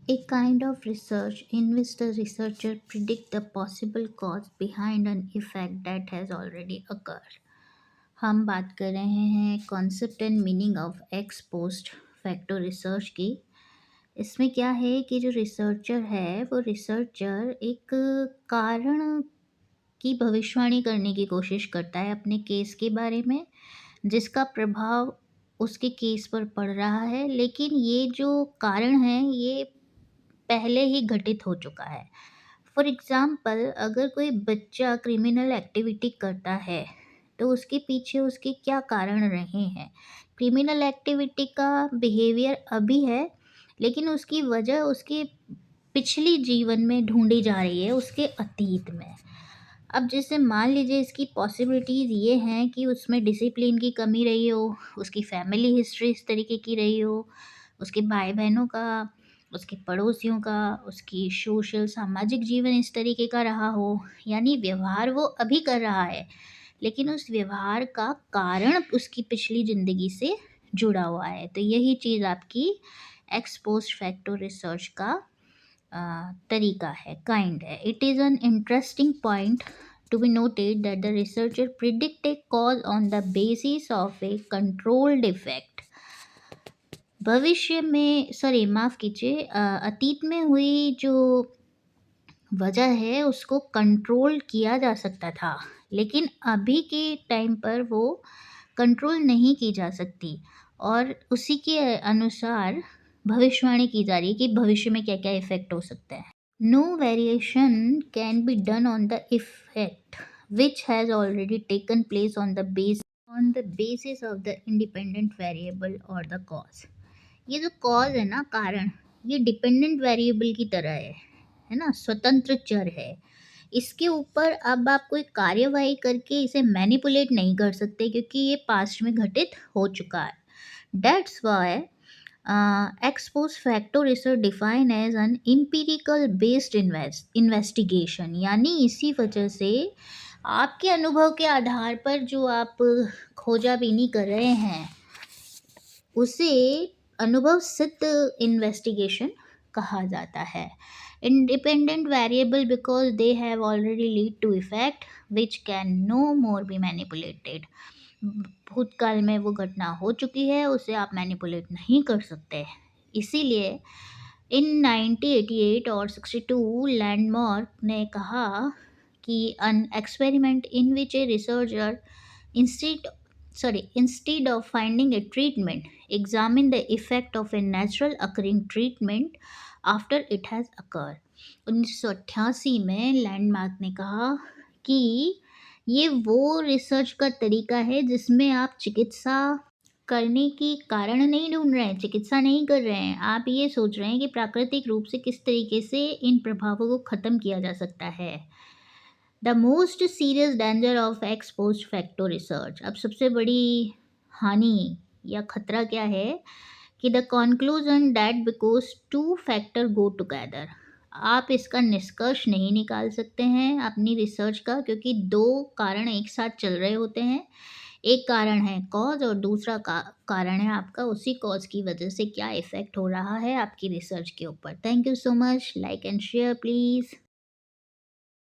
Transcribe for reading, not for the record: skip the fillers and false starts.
A kind of research in which the researcher predict the possible cause behind an effect that has already occurred. हम बात कर रहे हैं concept and meaning of x post facto research की। इसमें क्या है कि जो रिसर्चर है वो रिसर्चर एक कारण की भविष्यवाणी करने की कोशिश करता है अपने केस के बारे में, जिसका प्रभाव उसके केस पर पड़ रहा है, लेकिन ये जो कारण है ये पहले ही घटित हो चुका है। फॉर एग्ज़ाम्पल, अगर कोई बच्चा क्रिमिनल एक्टिविटी करता है, तो उसके पीछे उसके क्या कारण रहे हैं? क्रिमिनल एक्टिविटी का बिहेवियर अभी है, लेकिन उसकी वजह उसके पिछली जीवन में ढूँढी जा रही है, उसके अतीत में। अब जैसे मान लीजिए इसकी पॉसिबिलिटीज़ ये हैं कि उसमें डिसिप्लिन की कमी रही हो, उसकी फैमिली हिस्ट्री इस तरीके की रही हो, उसके भाई-बहनों का, उसके पड़ोसियों का, उसकी सोशल सामाजिक जीवन इस तरीके का रहा हो, यानी व्यवहार वो अभी कर रहा है, लेकिन उस व्यवहार का कारण उसकी पिछली ज़िंदगी से जुड़ा हुआ है। तो यही चीज़ आपकी एक्स पोस्ट फैक्टो रिसर्च का तरीका है, काइंड है। It is an interesting point to be noted that the researcher predict A cause on the basis of A controlled effect. भविष्य में, सॉरी माफ़ कीजिए, अतीत में हुई जो वजह है उसको कंट्रोल किया जा सकता था, लेकिन अभी के टाइम पर वो कंट्रोल नहीं की जा सकती, और उसी के अनुसार भविष्यवाणी की जा रही है कि भविष्य में क्या-क्या इफ़ेक्ट हो सकता है। No variation can be done on the effect which has already taken place on the basis of the independent variable और द कॉज़। ये जो कॉज़ है ना, कारण, ये डिपेंडेंट वेरिएबल की तरह है ना? स्वतंत्र चर है। इसके ऊपर अब आप कोई कार्यवाही करके इसे मैनिपुलेट नहीं कर सकते, क्योंकि ये पास्ट में घटित हो चुका है। That's why ex post facto research defined as an empirical based investigation, यानी इसी वजह से आपके अनुभव के आधार पर जो आप खोजाबीनी कर रहे हैं उसे अनुभव सिद्ध इन्वेस्टिगेशन कहा जाता है। Independent variable because they have already lead to effect which can no more be manipulated. भूतकाल में वो घटना हो चुकी है, उसे आप मैनिपुलेट नहीं कर सकते। इसीलिए इन 1988 और 62 लैंडमार्क ने कहा कि an experiment in which a researcher instead instead of finding a treatment examine the effect of a natural occurring treatment after it has occurred। 1988 में लैंडमार्क ने कहा कि ये वो रिसर्च का तरीका है जिसमें आप चिकित्सा करने की कारण नहीं ढूंढ रहे हैं, चिकित्सा नहीं कर रहे हैं, आप ये सोच रहे हैं कि प्राकृतिक रूप से किस तरीके से इन प्रभावों को ख़त्म किया जा सकता है। The most serious danger of x post facto research. अब सबसे बड़ी हानि या खतरा क्या है कि the conclusion that because two factor go together. आप इसका निष्कर्ष नहीं निकाल सकते हैं अपनी रिसर्च का, क्योंकि दो कारण एक साथ चल रहे होते हैं। एक कारण है कॉज और दूसरा कारण है आपका उसी कॉज की वजह से क्या इफ़ेक्ट हो रहा है आपकी रिसर्च के ऊपर। Thank you so much. Like and share please.